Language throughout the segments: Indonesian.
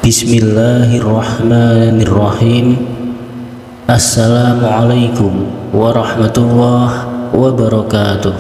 Bismillahirrahmanirrahim. Assalamualaikum warahmatullahi wabarakatuh.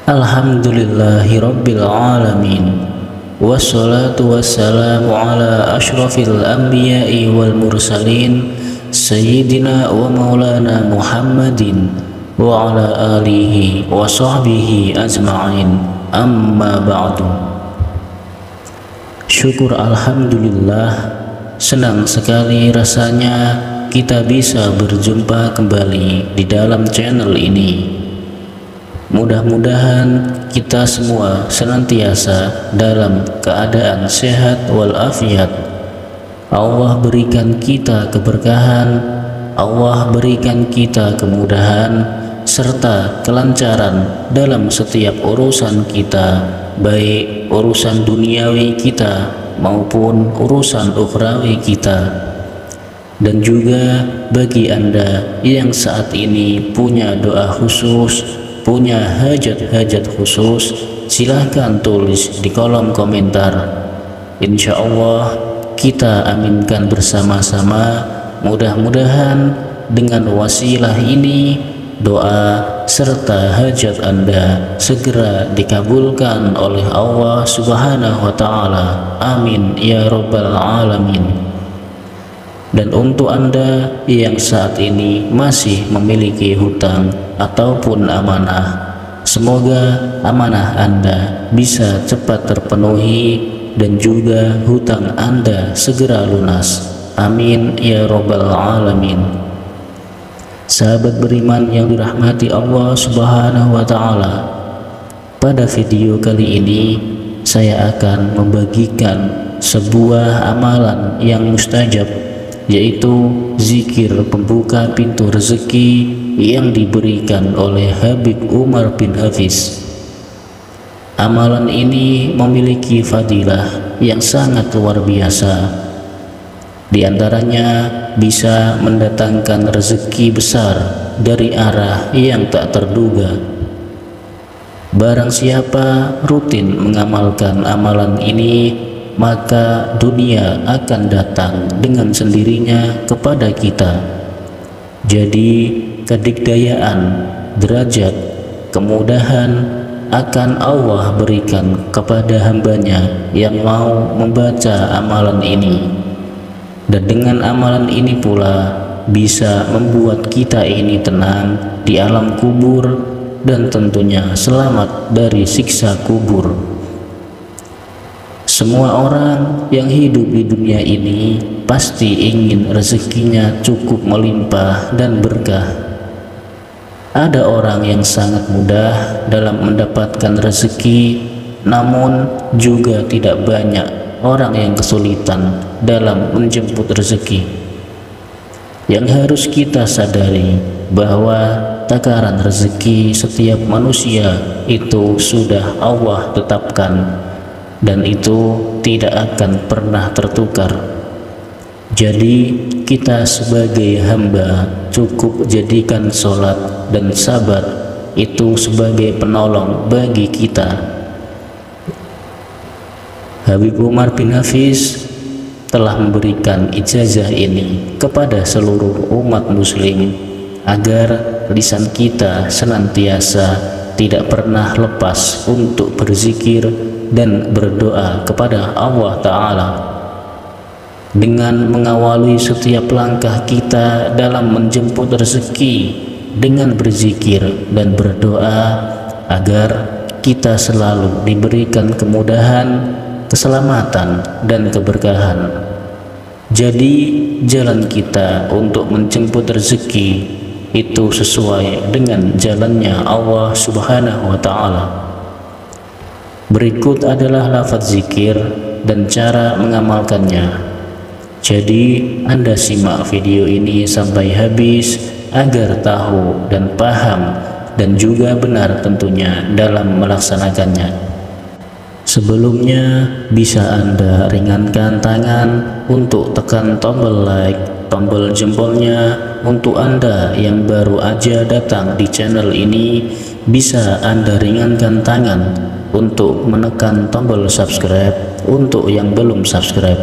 Alhamdulillahi rabbil alamin. Wassalatu wassalamu ala ashrafil anbiya'i wal mursalin Sayyidina wa maulana Muhammadin wa ala alihi wa sahbihi ajma'in. Amma ba'du. Syukur alhamdulillah, senang sekali rasanya kita bisa berjumpa kembali di dalam channel ini. Mudah-mudahan kita semua senantiasa dalam keadaan sehat walafiat. Allah berikan kita keberkahan, Allah berikan kita kemudahan serta kelancaran dalam setiap urusan kita, baik urusan duniawi kita maupun urusan ukhrawi kita. Dan juga bagi Anda yang saat ini punya doa khusus, punya hajat-hajat khusus, silahkan tulis di kolom komentar. Insya Allah kita aminkan bersama-sama. Mudah-mudahan dengan wasilah ini doa serta hajat Anda segera dikabulkan oleh Allah Subhanahu wa Ta'ala. Amin ya Rabbal Alamin. Dan untuk Anda yang saat ini masih memiliki hutang ataupun amanah, semoga amanah Anda bisa cepat terpenuhi dan juga hutang Anda segera lunas. Amin ya Rabbal Alamin. Sahabat beriman yang dirahmati Allah Subhanahu wa Ta'ala, pada video kali ini saya akan membagikan sebuah amalan yang mustajab, yaitu zikir pembuka pintu rezeki yang diberikan oleh Habib Umar bin Hafiz. Amalan ini memiliki fadilah yang sangat luar biasa. Di antaranya bisa mendatangkan rezeki besar dari arah yang tak terduga. Barang siapa rutin mengamalkan amalan ini, maka dunia akan datang dengan sendirinya kepada kita. Jadi kedikdayaan, derajat, kemudahan akan Allah berikan kepada hambanya yang mau membaca amalan ini. Dan dengan amalan ini pula bisa membuat kita ini tenang di alam kubur dan tentunya selamat dari siksa kubur. Semua orang yang hidup di dunia ini pasti ingin rezekinya cukup melimpah dan berkah. Ada orang yang sangat mudah dalam mendapatkan rezeki, namun juga tidak banyak orang yang kesulitan dalam menjemput rezeki. Yang harus kita sadari bahwa takaran rezeki setiap manusia itu sudah Allah tetapkan, dan itu tidak akan pernah tertukar. Jadi kita sebagai hamba cukup jadikan sholat dan sabar itu sebagai penolong bagi kita. Habib Umar bin Hafiz telah memberikan ijazah ini kepada seluruh umat muslim agar lisan kita senantiasa tidak pernah lepas untuk berzikir dan berdoa kepada Allah Ta'ala. Dengan mengawali setiap langkah kita dalam menjemput rezeki dengan berzikir dan berdoa agar kita selalu diberikan kemudahan, keselamatan dan keberkahan. Jadi jalan kita untuk menjemput rezeki itu sesuai dengan jalannya Allah Subhanahu wa Ta'ala. Berikut adalah lafaz zikir dan cara mengamalkannya. Jadi Anda simak video ini sampai habis agar tahu dan paham dan juga benar tentunya dalam melaksanakannya. Sebelumnya bisa Anda ringankan tangan untuk tekan tombol like, tombol jempolnya. Untuk Anda yang baru aja datang di channel ini, bisa Anda ringankan tangan untuk menekan tombol subscribe untuk yang belum subscribe.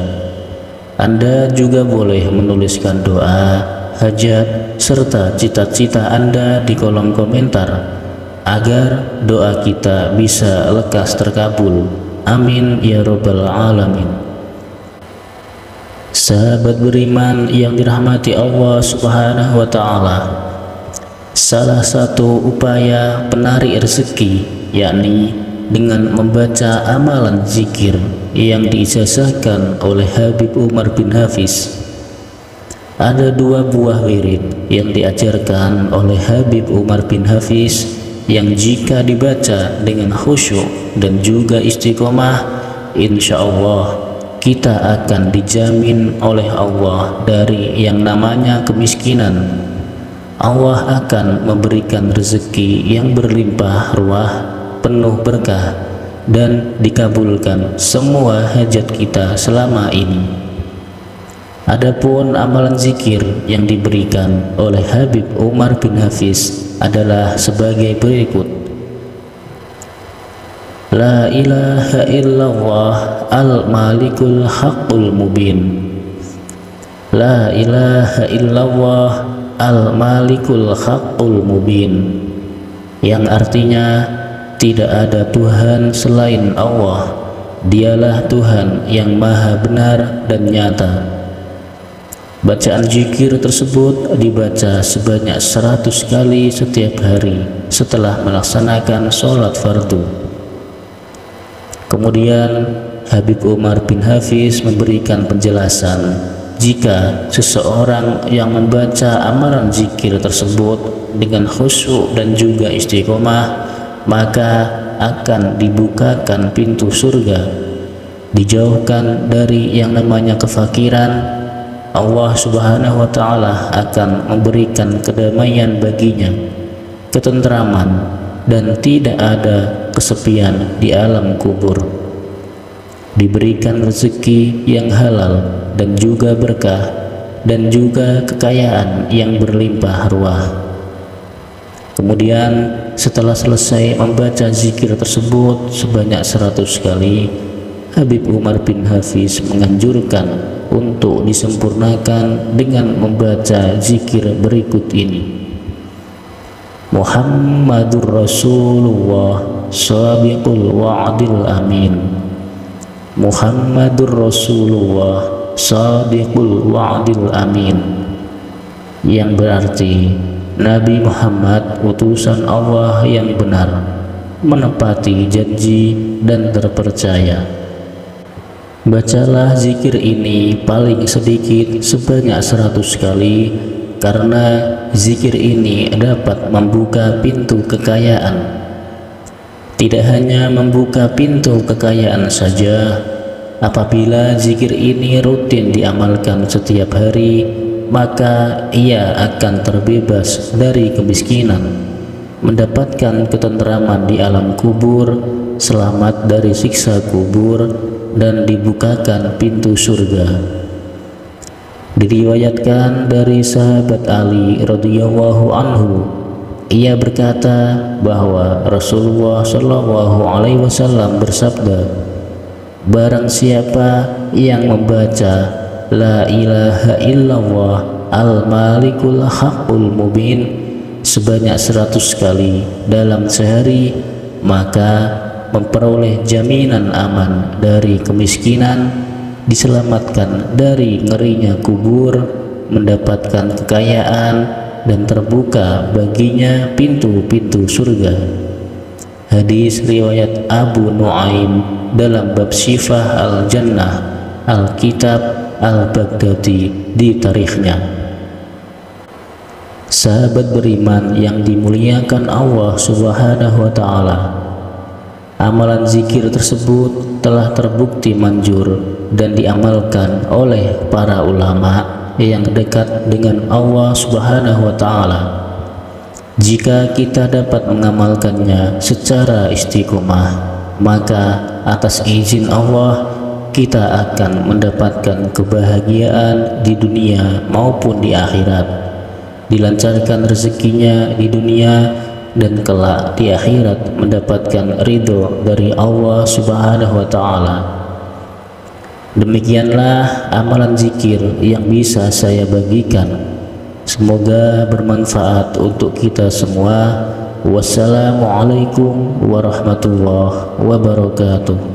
Anda juga boleh menuliskan doa, hajat, serta cita-cita Anda di kolom komentar agar doa kita bisa lekas terkabul. Amin ya robbal alamin. Sahabat beriman yang dirahmati Allah Subhanahu wa Ta'ala, salah satu upaya penarik rezeki yakni dengan membaca amalan zikir yang diijazahkan oleh Habib Umar bin Hafiz. Ada dua buah wirid yang diajarkan oleh Habib Umar bin Hafiz yang jika dibaca dengan khusyuk dan juga istiqomah, insya Allah kita akan dijamin oleh Allah dari yang namanya kemiskinan. Allah akan memberikan rezeki yang berlimpah ruah, penuh berkah, dan dikabulkan semua hajat kita selama ini. Adapun amalan zikir yang diberikan oleh Habib Umar bin Hafiz adalah sebagai berikut. La ilaha illallah al-malikul haqqul mubin. La ilaha illallah al-malikul haqqul mubin, yang artinya tidak ada Tuhan selain Allah, dialah Tuhan yang maha benar dan nyata. Bacaan zikir tersebut dibaca sebanyak 100 kali setiap hari setelah melaksanakan sholat fardu. Kemudian Habib Umar bin Hafiz memberikan penjelasan, jika seseorang yang membaca amalan zikir tersebut dengan khusyuk dan juga istiqomah, maka akan dibukakan pintu surga, dijauhkan dari yang namanya kefakiran. Allah Subhanahu wa Ta'ala akan memberikan kedamaian baginya, ketentraman, dan tidak ada kesepian di alam kubur. Diberikan rezeki yang halal dan juga berkah, dan juga kekayaan yang berlimpah ruah. Kemudian setelah selesai membaca zikir tersebut sebanyak 100 kali, Habib Umar bin Hafiz menganjurkan untuk disempurnakan dengan membaca zikir berikut ini. Muhammadur Rasulullah sabiqul wa'dil amin. Muhammadur Rasulullah sadiqul wa'dil amin, yang berarti Nabi Muhammad utusan Allah yang benar, menepati janji dan terpercaya. Bacalah zikir ini paling sedikit sebanyak 100 kali, karena zikir ini dapat membuka pintu kekayaan. Tidak hanya membuka pintu kekayaan saja, apabila zikir ini rutin diamalkan setiap hari, maka ia akan terbebas dari kemiskinan, mendapatkan ketentraman di alam kubur, selamat dari siksa kubur, dan dibukakan pintu surga. Diriwayatkan dari sahabat Ali radhiyallahu anhu, ia berkata bahwa Rasulullah Shallallahu alaihi wasallam bersabda, barang siapa yang membaca la ilaha illallah al-malikul haqqul mubin sebanyak 100 kali dalam sehari, maka memperoleh jaminan aman dari kemiskinan, diselamatkan dari ngerinya kubur, mendapatkan kekayaan, dan terbuka baginya pintu-pintu surga. Hadis riwayat Abu Nuaim dalam bab Syifah al-Jannah, Al-Kitab Al-Baghdadi di tarikhnya. Sahabat beriman yang dimuliakan Allah Subhanahu wa Ta'ala, amalan zikir tersebut telah terbukti manjur dan diamalkan oleh para ulama yang dekat dengan Allah Subhanahu wa Ta'ala. Jika kita dapat mengamalkannya secara istiqomah, maka atas izin Allah kita akan mendapatkan kebahagiaan di dunia maupun di akhirat, dilancarkan rezekinya di dunia, dan kelak di akhirat mendapatkan ridho dari Allah Subhanahu wa Ta'ala. Demikianlah amalan zikir yang bisa saya bagikan. Semoga bermanfaat untuk kita semua. Wassalamualaikum warahmatullahi wabarakatuh.